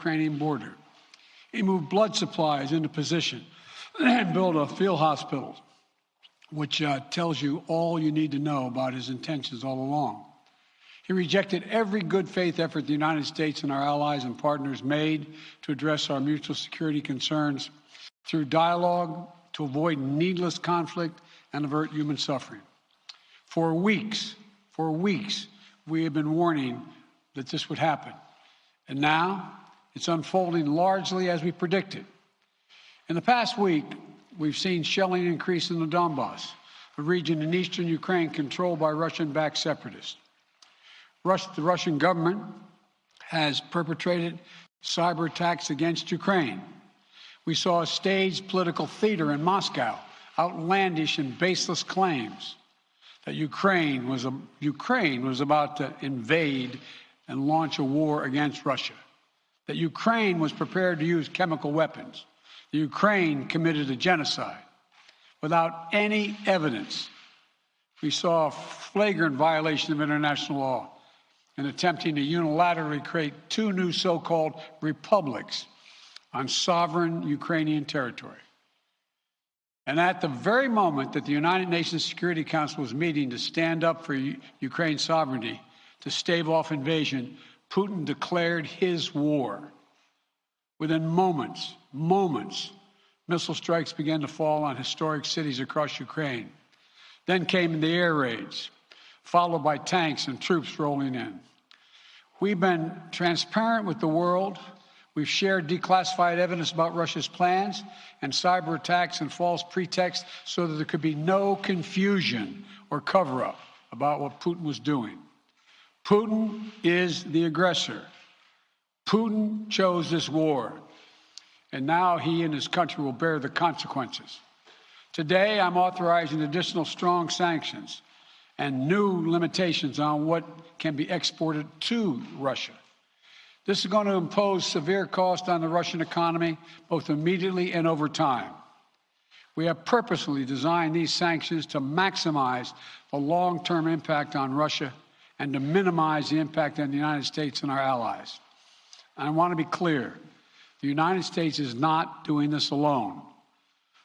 Ukrainian border. He moved blood supplies into position and built a field hospital, which tells you all you need to know about his intentions all along. He rejected every good faith effort the United States and our allies and partners made to address our mutual security concerns through dialogue to avoid needless conflict and avert human suffering. For weeks, we have been warning that this would happen. And now it's unfolding largely as we predicted. In the past week, we've seen shelling increase in the Donbass, a region in eastern Ukraine controlled by Russian-backed separatists. The Russian government has perpetrated cyber attacks against Ukraine. We saw a staged political theater in Moscow, outlandish and baseless claims that Ukraine was about to invade and launch a war against Russia, that Ukraine was prepared to use chemical weapons, that Ukraine committed a genocide. Without any evidence, we saw a flagrant violation of international law in attempting to unilaterally create two new so-called republics on sovereign Ukrainian territory. And at the very moment that the United Nations Security Council was meeting to stand up for Ukraine's sovereignty, to stave off invasion, Putin declared his war. Within moments, missile strikes began to fall on historic cities across Ukraine. Then came the air raids, followed by tanks and troops rolling in. We've been transparent with the world. We've shared declassified evidence about Russia's plans and cyber attacks and false pretexts so that there could be no confusion or cover-up about what Putin was doing. Putin is the aggressor. Putin chose this war, and now he and his country will bear the consequences. Today, I'm authorizing additional strong sanctions and new limitations on what can be exported to Russia. This is going to impose severe cost on the Russian economy, both immediately and over time. We have purposely designed these sanctions to maximize the long-term impact on Russia and to minimize the impact on the United States and our allies. And I want to be clear, the United States is not doing this alone.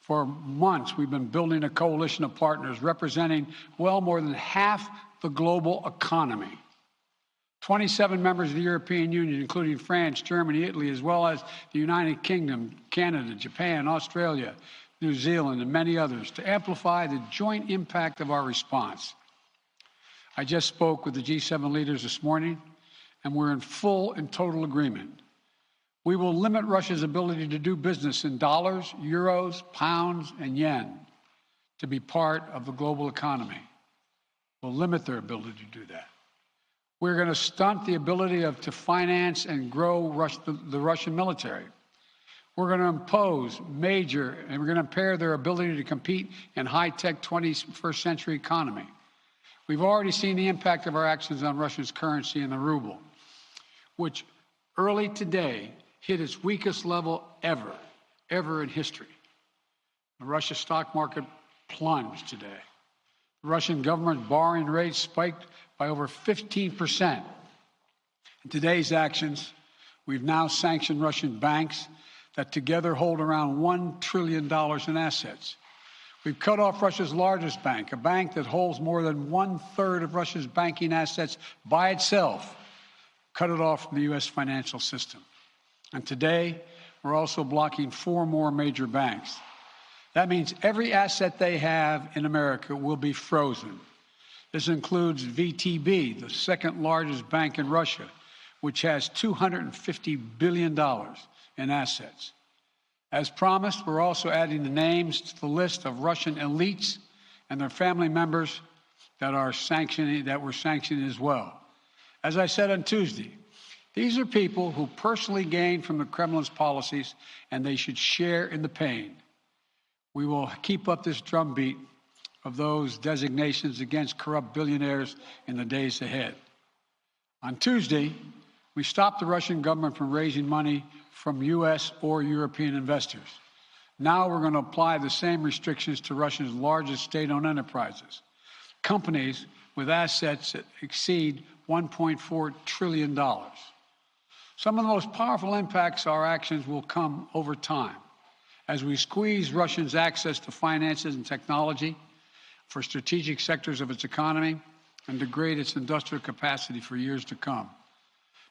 For months, we've been building a coalition of partners representing well more than half the global economy. 27 members of the European Union, including France, Germany, Italy, as well as the United Kingdom, Canada, Japan, Australia, New Zealand, and many others, to amplify the joint impact of our response. I just spoke with the G7 leaders this morning, and we're in full and total agreement. We will limit Russia's ability to do business in dollars, euros, pounds, and yen to be part of the global economy. We'll limit their ability to do that. We're going to stunt the ability to finance and grow the Russian military. We're going to impose major, and we're going to impair their ability to compete in high-tech 21st century economy. We've already seen the impact of our actions on Russia's currency and the ruble, which early today hit its weakest level ever in history. The Russia stock market plunged today. The Russian government borrowing rate spiked by over 15%. In today's actions, we've now sanctioned Russian banks that together hold around $1 trillion in assets. We've cut off Russia's largest bank, a bank that holds more than 1/3 of Russia's banking assets by itself, cut it off from the U.S. financial system. And today, we're also blocking 4 more major banks. That means every asset they have in America will be frozen. This includes VTB, the second largest bank in Russia, which has $250 billion in assets. As promised, we're also adding the names to the list of Russian elites and their family members that we're sanctioning as well. As I said on Tuesday, these are people who personally gain from the Kremlin's policies, and they should share in the pain. We will keep up this drumbeat of those designations against corrupt billionaires in the days ahead. On Tuesday, we stopped the Russian government from raising money from U.S. or European investors. Now we're going to apply the same restrictions to Russia's largest state-owned enterprises, companies with assets that exceed $1.4 trillion. Some of the most powerful impacts of our actions will come over time as we squeeze Russia's access to finances and technology for strategic sectors of its economy and degrade its industrial capacity for years to come.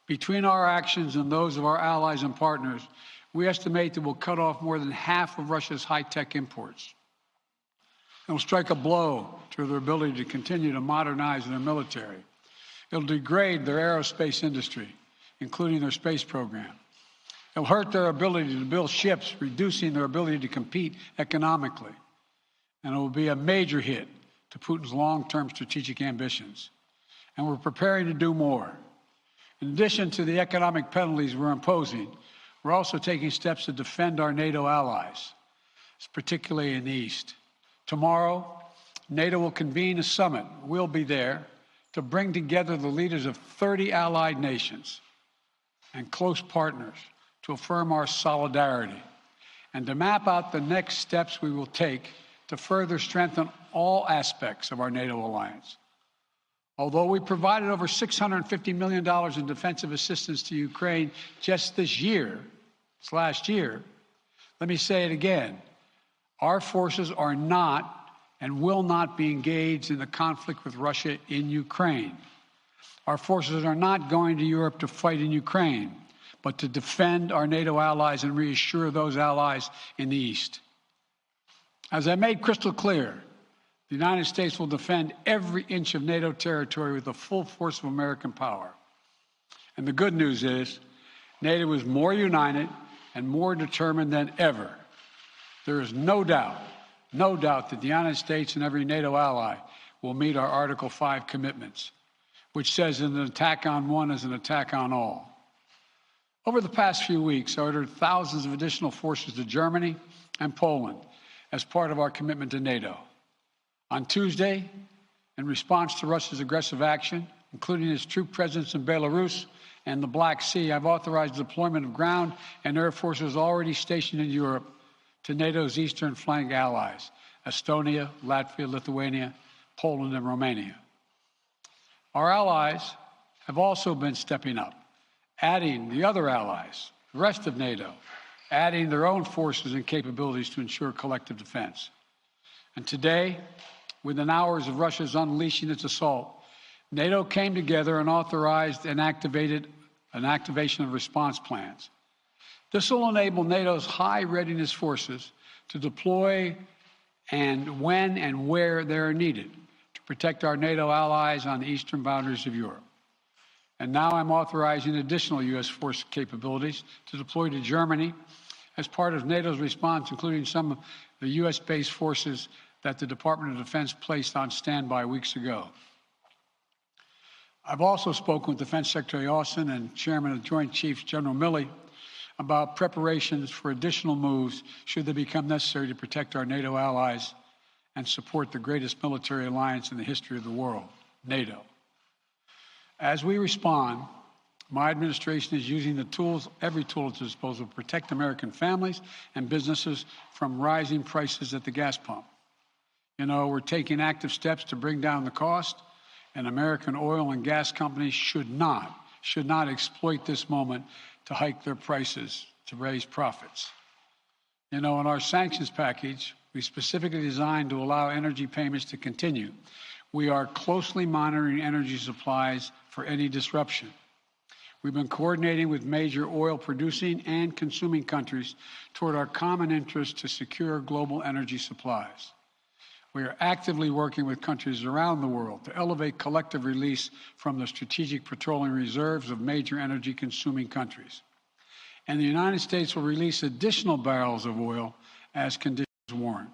Between our actions and those of our allies and partners, we estimate that we'll cut off more than half of Russia's high-tech imports. It will strike a blow to their ability to continue to modernize their military. It will degrade their aerospace industry, including their space program. It will hurt their ability to build ships, reducing their ability to compete economically. And it will be a major hit to Putin's long-term strategic ambitions. And we're preparing to do more. In addition to the economic penalties we're imposing, we're also taking steps to defend our NATO allies, particularly in the East. Tomorrow, NATO will convene a summit. We'll be there to bring together the leaders of 30 allied nations and close partners to affirm our solidarity and to map out the next steps we will take to further strengthen all aspects of our NATO alliance. Although we provided over $650 million in defensive assistance to Ukraine just this last year, let me say it again. Our forces are not and will not be engaged in the conflict with Russia in Ukraine. Our forces are not going to Europe to fight in Ukraine, but to defend our NATO allies and reassure those allies in the East. As I made crystal clear, the United States will defend every inch of NATO territory with the full force of American power. And the good news is, NATO is more united and more determined than ever. There is no doubt that the United States and every NATO ally will meet our Article 5 commitments, which says an attack on one is an attack on all. Over the past few weeks, I ordered thousands of additional forces to Germany and Poland as part of our commitment to NATO. On Tuesday, in response to Russia's aggressive action, including its troop presence in Belarus and the Black Sea, I've authorized the deployment of ground and air forces already stationed in Europe to NATO's eastern flank allies, Estonia, Latvia, Lithuania, Poland, and Romania. Our allies have also been stepping up, adding the other allies, the rest of NATO, adding their own forces and capabilities to ensure collective defense. And today, within hours of Russia's unleashing its assault, NATO came together and authorized and activated an activation of response plans. This will enable NATO's high readiness forces to deploy and when and where they are needed to protect our NATO allies on the eastern boundaries of Europe. And now I'm authorizing additional U.S. force capabilities to deploy to Germany as part of NATO's response, including some of the U.S.-based forces that the Department of Defense placed on standby weeks ago. I've also spoken with Defense Secretary Austin and Chairman of the Joint Chiefs, General Milley, about preparations for additional moves should they become necessary to protect our NATO allies and support the greatest military alliance in the history of the world, NATO. As we respond, my administration is using the tools, every tool at its disposal, to protect American families and businesses from rising prices at the gas pump. You know, we're taking active steps to bring down the cost, and American oil and gas companies should not exploit this moment to hike their prices to raise profits. You know, in our sanctions package, we specifically designed to allow energy payments to continue. We are closely monitoring energy supplies for any disruption. We've been coordinating with major oil-producing and consuming countries toward our common interest to secure global energy supplies. We are actively working with countries around the world to elevate collective release from the strategic petroleum reserves of major energy-consuming countries. And the United States will release additional barrels of oil as conditions warrant.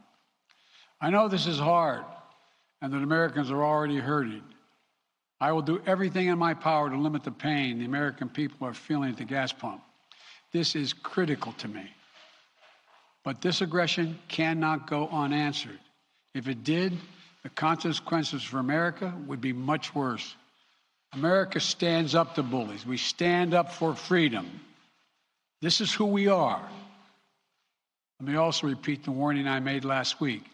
I know this is hard and that Americans are already hurting. I will do everything in my power to limit the pain the American people are feeling at the gas pump. This is critical to me. But this aggression cannot go unanswered. If it did, the consequences for America would be much worse. America stands up to bullies. We stand up for freedom. This is who we are. Let me also repeat the warning I made last week.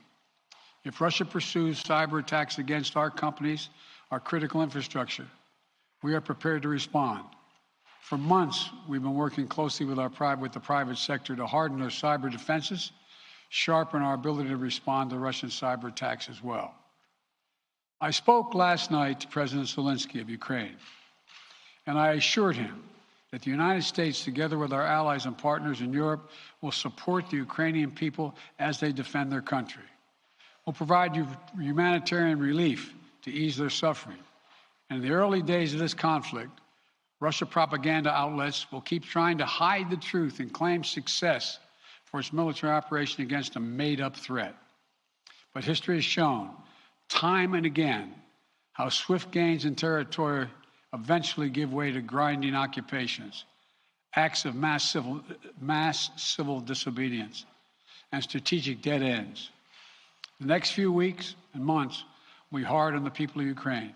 If Russia pursues cyber attacks against our companies, our critical infrastructure, we are prepared to respond. For months, we've been working closely with the private sector to harden their cyber defenses, sharpen our ability to respond to Russian cyber attacks as well. I spoke last night to President Zelensky of Ukraine, and I assured him that the United States, together with our allies and partners in Europe, will support the Ukrainian people as they defend their country. We'll provide humanitarian relief to ease their suffering. And in the early days of this conflict, Russia propaganda outlets will keep trying to hide the truth and claim success for its military operation against a made-up threat. But history has shown, time and again, how swift gains in territory eventually give way to grinding occupations, acts of mass civil disobedience, and strategic dead ends. The next few weeks and months will be hard on the people of Ukraine.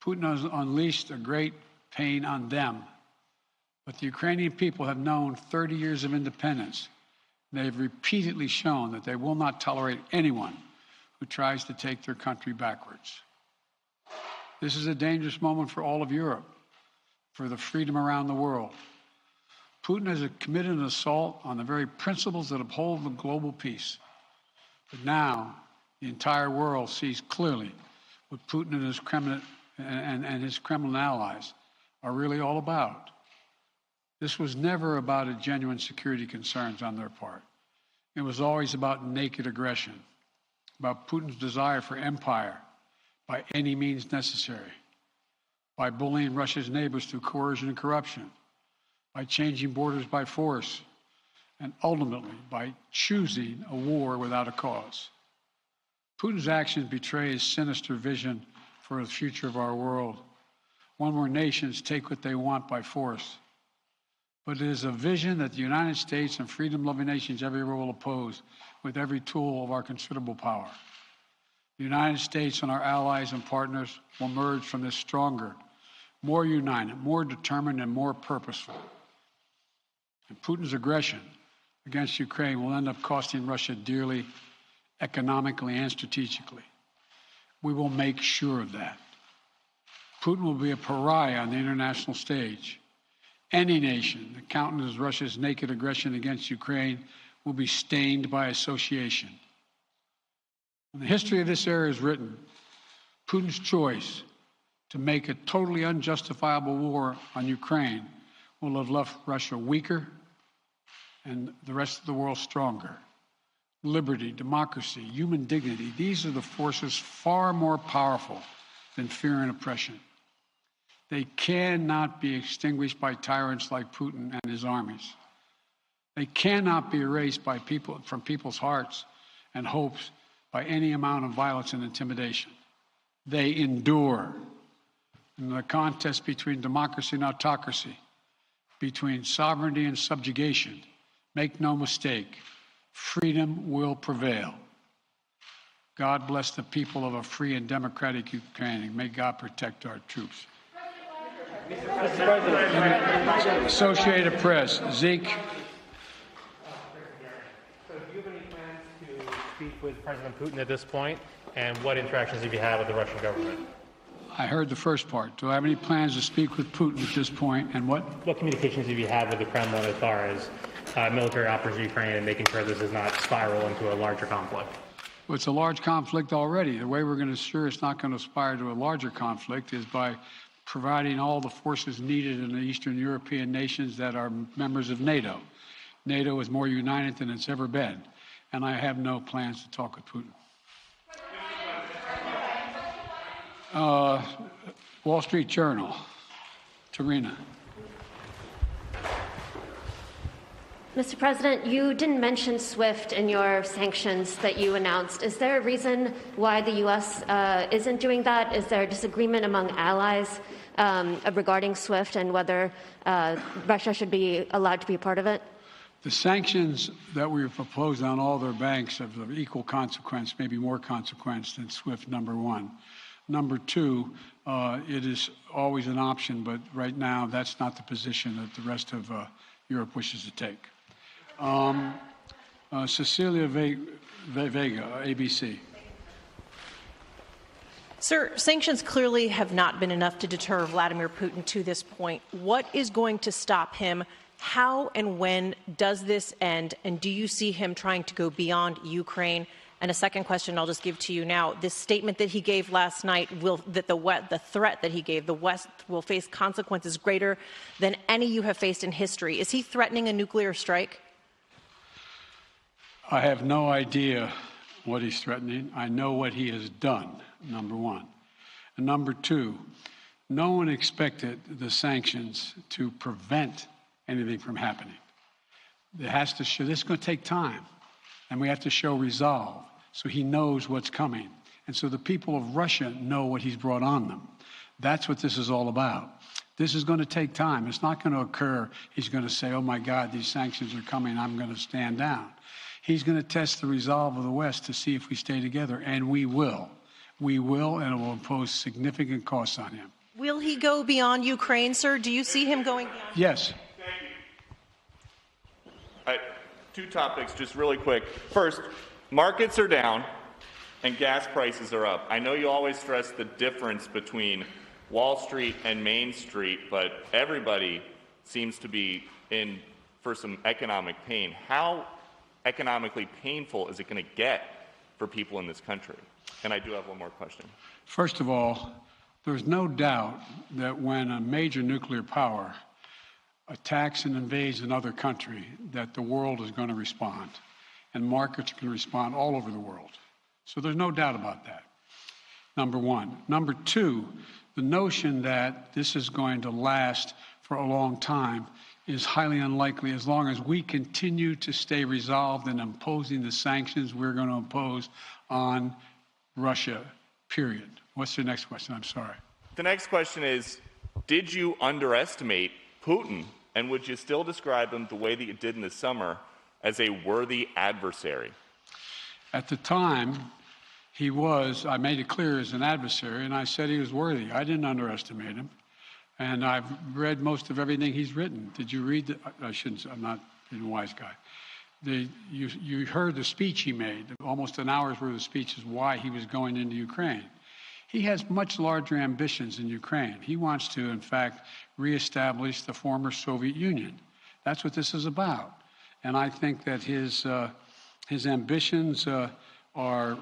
Putin has unleashed a great pain on them. But the Ukrainian people have known 30 years of independence. They've repeatedly shown that they will not tolerate anyone who tries to take their country backwards. This is a dangerous moment for all of Europe, for the freedom around the world. Putin has committed an assault on the very principles that uphold the global peace. But now, the entire world sees clearly what Putin and his Kremlin allies are really all about. This was never about a genuine security concerns on their part. It was always about naked aggression, about Putin's desire for empire by any means necessary, by bullying Russia's neighbors through coercion and corruption, by changing borders by force, and ultimately by choosing a war without a cause. Putin's actions betray his sinister vision for the future of our world, one where nations take what they want by force. But it is a vision that the United States and freedom-loving nations everywhere will oppose with every tool of our considerable power. The United States and our allies and partners will emerge from this stronger, more united, more determined, and more purposeful. And Putin's aggression against Ukraine will end up costing Russia dearly, economically and strategically. We will make sure of that. Putin will be a pariah on the international stage. Any nation that countenances Russia's naked aggression against Ukraine will be stained by association. When the history of this era is written, Putin's choice to make a totally unjustifiable war on Ukraine will have left Russia weaker and the rest of the world stronger. Liberty, democracy, human dignity, these are the forces far more powerful than fear and oppression. They cannot be extinguished by tyrants like Putin and his armies. They cannot be erased by from people's hearts and hopes by any amount of violence and intimidation. They endure. In the contest between democracy and autocracy, between sovereignty and subjugation, make no mistake, freedom will prevail. God bless the people of a free and democratic Ukraine, and may God protect our troops. Mr. President. Associated Press, Zeke. So do you have any plans to speak with President Putin at this point, and what interactions have you had with the Russian government? I heard the first part. Do I have any plans to speak with Putin at this point, and what? What communications have you had with the Kremlin as far as military operations in Ukraine and making sure this does not spiral into a larger conflict? Well, it's a large conflict already. The way we're going to ensure it's not going to aspire to a larger conflict is by providing all the forces needed in the Eastern European nations that are members of NATO. NATO is more united than it's ever been, and I have no plans to talk with Putin. Wall Street Journal, Tarina. Mr. President, you didn't mention SWIFT in your sanctions that you announced. Is there a reason why the U.S. Isn't doing that? Is there a disagreement among allies regarding SWIFT and whether Russia should be allowed to be a part of it? The sanctions that we've proposed on all their banks have of equal consequence, maybe more consequence than SWIFT, number one. Number two, it is always an option, but right now that's not the position that the rest of Europe wishes to take. Cecilia Vega, ABC. Sir, sanctions clearly have not been enough to deter Vladimir Putin to this point. What is going to stop him? How and when does this end? And do you see him trying to go beyond Ukraine? And a second question I'll just give to you now. This statement that he gave last night, the threat that he gave, the West will face consequences greater than any you have faced in history. Is he threatening a nuclear strike? I have no idea what he's threatening. I know what he has done, number one. And number two, no one expected the sanctions to prevent anything from happening. It has to show, this is going to take time, and we have to show resolve so he knows what's coming. And so the people of Russia know what he's brought on them. That's what this is all about. This is going to take time. It's not going to occur. He's going to say, oh, my God, these sanctions are coming. I'm going to stand down. He's going to test the resolve of the West to see if we stay together, and we will. We will, and it will impose significant costs on him. Will he go beyond Ukraine, sir? Do you see him going beyond? Yes. Thank you. Two topics, just really quick. First, markets are down and gas prices are up. I know you always stress the difference between Wall Street and Main Street, but everybody seems to be in for some economic pain. How economically painful is it going to get for people in this country? And I do have one more question. First of all, there's no doubt that when a major nuclear power attacks and invades another country, that the world is going to respond, and markets can respond all over the world. So there's no doubt about that, number one. Number two, the notion that this is going to last for a long time is highly unlikely as long as we continue to stay resolved in imposing the sanctions we're going to impose on Russia, period. What's your next question? I'm sorry. The next question is, did you underestimate Putin, and would you still describe him the way that you did in the summer as a worthy adversary? At the time, he was, I made it clear, as an adversary, and I said he was worthy. I didn't underestimate him. And I've read most of everything he's written. Did you read I shouldn't, I'm not a wise guy. You heard the speech he made, almost an hour's worth of speeches, why he was going into Ukraine. He has much larger ambitions in Ukraine. He wants to, in fact, reestablish the former Soviet Union. That's what this is about. And I think that his ambitions are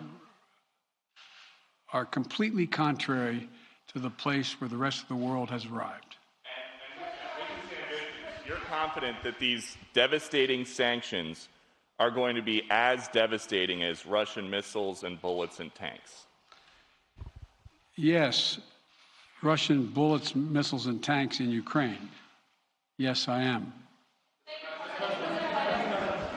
completely contrary to the place where the rest of the world has arrived. You're confident that these devastating sanctions are going to be as devastating as Russian missiles and bullets and tanks? Yes, Russian bullets, missiles, and tanks in Ukraine. Yes, I am.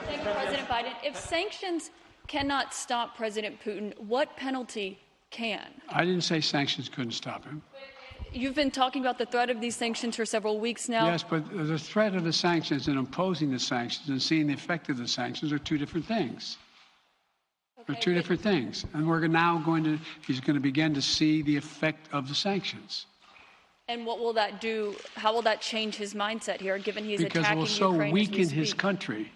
Thank you, President Biden. If sanctions cannot stop President Putin, what penalty can? I didn't say sanctions couldn't stop him. You've been talking about the threat of these sanctions for several weeks now. Yes, but the threat of the sanctions and imposing the sanctions and seeing the effect of the sanctions are two different things. They're two different things. And we're now he's going to begin to see the effect of the sanctions. And what will that do? How will that change his mindset here, given he's because attacking it will so Ukraine weaken his country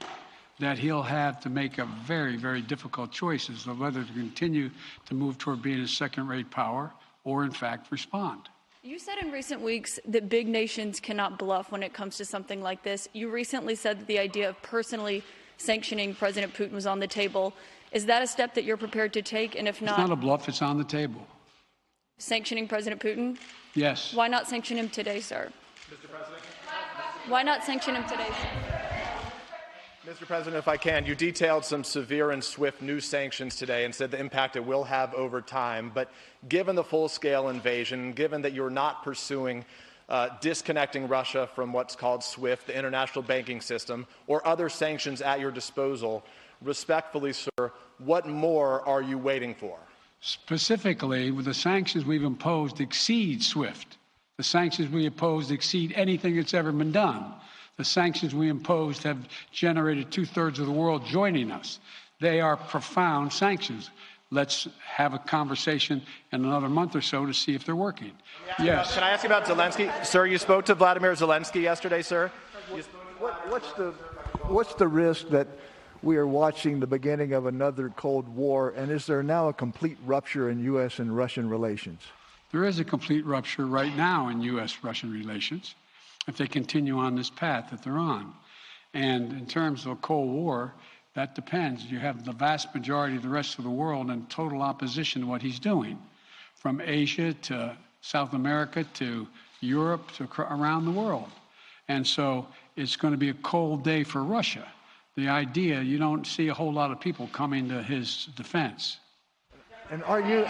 that he'll have to make a very, very difficult choice as to whether to continue to move toward being a second-rate power or, in fact, respond. You said in recent weeks that big nations cannot bluff when it comes to something like this. You recently said that the idea of personally sanctioning President Putin was on the table. Is that a step that you're prepared to take? And if not, it's not a bluff, it's on the table. Sanctioning President Putin? Yes. Why not sanction him today, sir? Mr. President? Why not sanction him today, sir? Mr. President, if I can, you detailed some severe and swift new sanctions today and said the impact it will have over time. But given the full-scale invasion, given that you're not pursuing disconnecting Russia from what's called SWIFT, the international banking system, or other sanctions at your disposal, respectfully, sir, what more are you waiting for? Specifically, with the sanctions we've imposed exceed SWIFT. The sanctions we imposed exceed anything that's ever been done. The sanctions we imposed have generated two-thirds of the world joining us. They are profound sanctions. Let's have a conversation in another month or so to see if they're working. Yes. Can I ask you about Zelensky? Sir, you spoke to Vladimir Zelensky yesterday, sir. What's the risk that we are watching the beginning of another Cold War? And is there now a complete rupture in U.S. and Russian relations? There is a complete rupture right now in U.S.-Russian relations if they continue on this path that they're on. And in terms of a Cold War, that depends. You have the vast majority of the rest of the world in total opposition to what he's doing, from Asia to South America to Europe to around the world. And so it's going to be a cold day for Russia. The idea, you don't see a whole lot of people coming to his defense. And are you,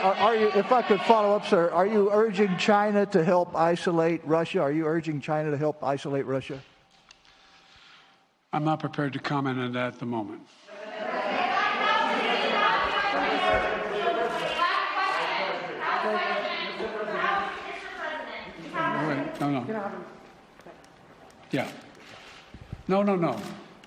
if I could follow up, sir, are you urging China to help isolate Russia? Are you urging China to help isolate Russia? I'm not prepared to comment on that at the moment. No. Yeah. No.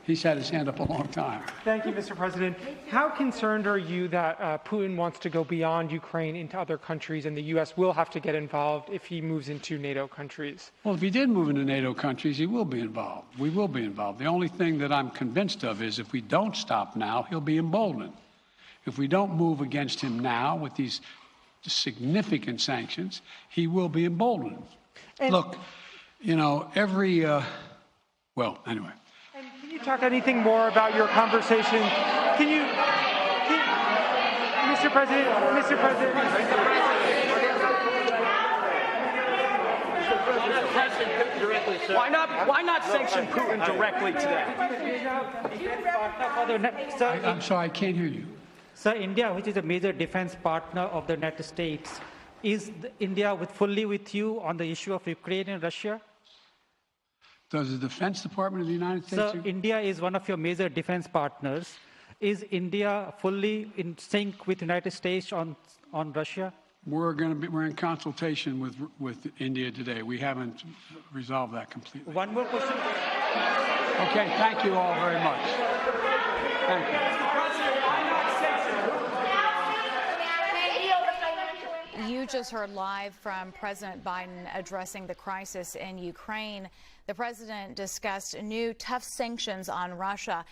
He's had his hand up a long time. Thank you, Mr. President. How concerned are you that Putin wants to go beyond Ukraine into other countries and the U.S. will have to get involved if he moves into NATO countries? Well, if he did move into NATO countries, he will be involved. We will be involved. The only thing that I'm convinced of is if we don't stop now, he'll be emboldened. If we don't move against him now with these significant sanctions, he will be emboldened. And look, anyway. And can you talk anything more about your conversation? Mr. President. Why not sanction Putin directly today? I'm sorry, I can't hear you. Sir, India, which is a major defense partner of the United States, is India fully with you on the issue of Ukraine and Russia? Does the Defense Department of the United States? Sir, India is one of your major defense partners. Is India fully in sync with the United States on Russia? We're in consultation with India today. We haven't resolved that completely. One more question. Okay, thank you all very much. Thank you. You just heard live from President Biden addressing the crisis in Ukraine. The president discussed new tough sanctions on Russia.